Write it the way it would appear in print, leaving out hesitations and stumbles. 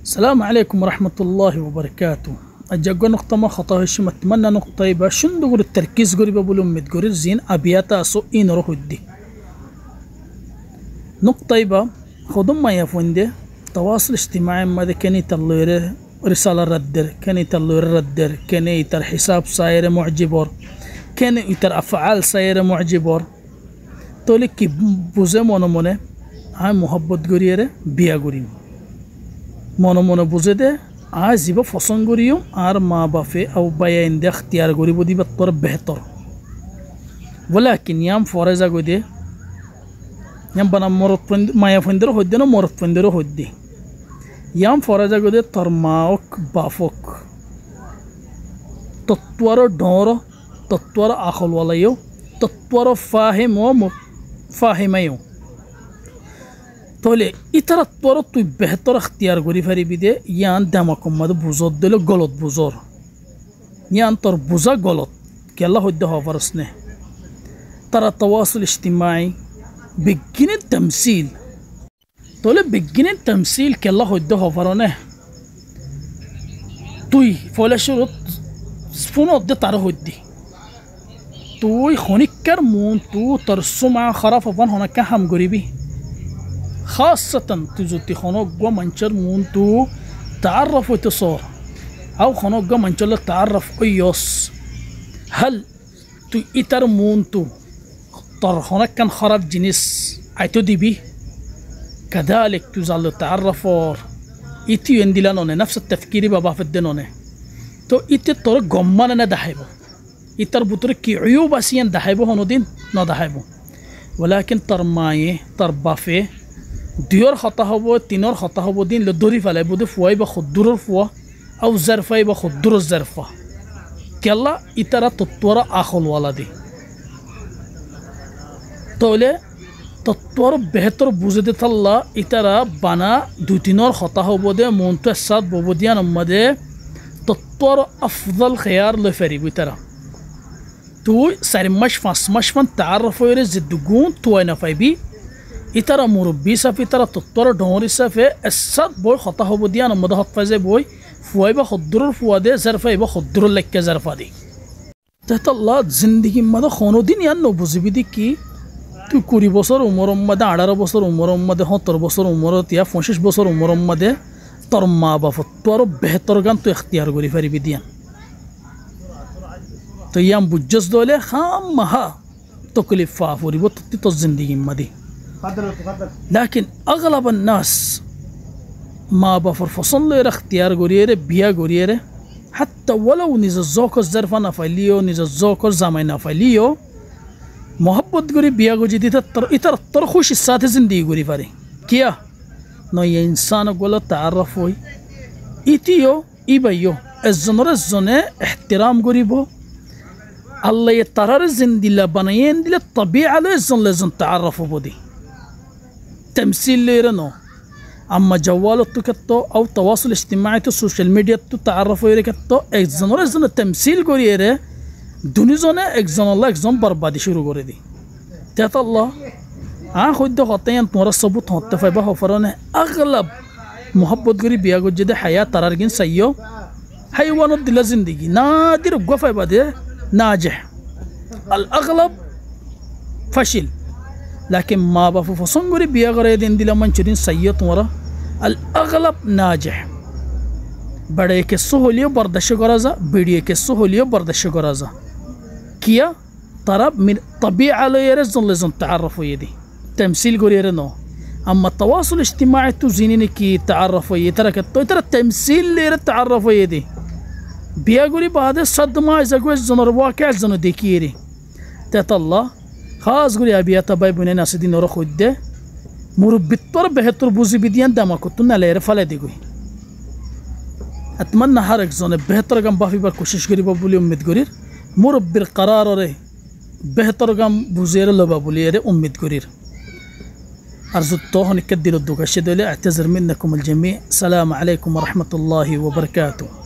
السلام عليكم ورحمة الله وبركاته. أجاكو نقطة ما خطاها شم أتمنى نقطة يبقى شندو التركيز قريبا بلوم متقرر زين أبياتا سو إن روح الدي نقطة يبقى خدم ما يفوندي تواصل اجتماعي ما كاني تلوير رسالة ردر كاني تلوير ردر كاني يتر حساب ساير معجبور كاني يتر أفعال ساير معجبور تولي كي بوزي مونة هاي محبت قريرة بيا قريم মনে বুঝে দে আজ জীব পছন্দ করিও আর মা বাপে আও বায়া ইন্দে اختیار করিব দিবা তোর বেহতর ولكن يام ফরেজা গই দে يام বানা মরত মায়া ফন্দর হইদে না মরত ফন্দর হইদে يام ফরেজা গই দে তোর মাওক বাফক তত্বর ডর তত্বর আখল ওয়ালায়ো তত্বর ফাহিম ও ফাহিমায়ো তাহলে ইতারা তোর তুই বেহতর اختیار করি ফারিবি দে ইয়ান দামাকম মাদ বুজত দিল গলত বুজর ইয়ান তোর বুজা গলত কেলা হইদে হওয়ারসনে তারা তওয়াসুল ইজতিমাই বিজ্ঞানের তামসিল তাহলে বিজ্ঞানের তামসিল কেলা হইদে হওয়ারনে তুই ফলেশ্বরত ফোনত দে তার হইদি তুই খনিকার মন তু তোর সুমা খারাপ হবান হনাকা হাম করিবি خاصة تزوتي خنوق ومنشر مونتو تعرف وتصور أو خنوق ومنشر تعرف أيوس هل تو إتر مونتو طر هناك كان خراب جنس عيتو دي بي كذلك تزال تعرف اور إتي يندلانونه نفس التفكير بابا في الدنونه تو إتي طر قمانا دحيبو إتر بطرق عيوب أسيان دحيبو هنو دين نا دحيبو ولكن طر مايه طر بافي দুইর খতা হব তিনর খতা হব দিন লদরি ফেলাই বুদে ফুয়াই বা খুদ্দুরর ফুয়া আও জারফাই বা খুদ্দুরর জারফা কেলা ইতারা তত্ত্বরা আখল ওয়ালা দি তাহলে তত্ত্বর বেহতর বুঝে দে থাল্লা ইতারা বানা দুই তিনর খতা হব দে মনটো সাত ববদিয়ান আমাদে তত্ত্বর আফদল খেয়ার লই ফেরিব ইতারা তুই 4 মাস 5 মাস মান তাআরুফ হইরে জিদ্দুগুন তুই না পাইবি ইতারা মুরব্বী সাফ ইতারা তত্ত্বর ডহরি সাফে এসাদ বই খতা হব দিয়া নমদ হক ফাজে বই ফুয়াই বা খদ্দুরর ফুয়া দে জারফাই বা খদ্দুরর লেক্কে জারফা দি তাহলে আল্লাহ জিন্দগি মাদে কোনোদিন ইয়ান নবুঝিবি দি কি তুই 20 বছর উমর মাদে 18 বছর উমর মাদে 70 বছর উমর তিয়া 25 বছর উমর মাদে তোর মা বাপ তোর বেহতর গান তুই اختیار করি পারিবি দিয়া তো ইয়াম বুঝছস দলে খাম মাহা তকলিফ ফাফরিব তো জিন্দগি মাদে لكن أغلب الناس ما بفرفصن له اختيار غوريره بيا غوريره حتى ولو نيز الزوق الظرف نفعليو نيز الزوق الزمان نفعليو محبت غوري بيا غوجي تر ترخوش الساعة زندگی غوري فاري كيا نو إنسان غولا تعرف وي إتيو إبايو الزنور الزنة احترام غوري بو الله يترار زندي لبنين دي الطبيعة لزن لزن تعرفوا بودي تمثيل ليرنو اما جوالو تكتو او تواصل اجتماعي تو سوشيال ميديا تو تعرفوا يركتو اكزنور ازن تمثيل غوريره دوني زونه اكزن الله اكزن بربادي شروع غوري دي تات الله خد خطين تمر ثبوت هت فبا فرانه اغلب محبت غوري بيا جد حياه ترارجين سيو حيوانات دي زندگي نادر غفا بده ناجح الاغلب فشل لكن ما بفصن غوري بيا غري دين دي لمن چرين سيئت ورا الاغلب ناجح بڑے کے سہولیو برداشت غرازا بیڑی کے سہولیو برداشت غرازا کیا طرب من طبيعه ليرزن لازم تعرفوا يدي تمثيل غوري رنو اما التواصل الاجتماعي تو زينين كي تعرفوا يترك ترى التمثيل لير تعرفوا يدي بيا غوري بعد صدمه اذا غوز زنر واقع زنو ديكيري تطلع خاص غوري ابياتا باي بنين اسدين نور خود مربي طر بهتر بوزي بديان دما كنتنا لير فلدي غوي اتمنى حرك زون بهتر گم بافي بار کوشش غري بولي امید غرير مربي القرار ره بهتر گم بوزير لبا بولي ره امید غرير ارجو توهن كدلو دوغا شدله اعتذر منكم الجميع. السلام عليكم ورحمة الله وبركاته.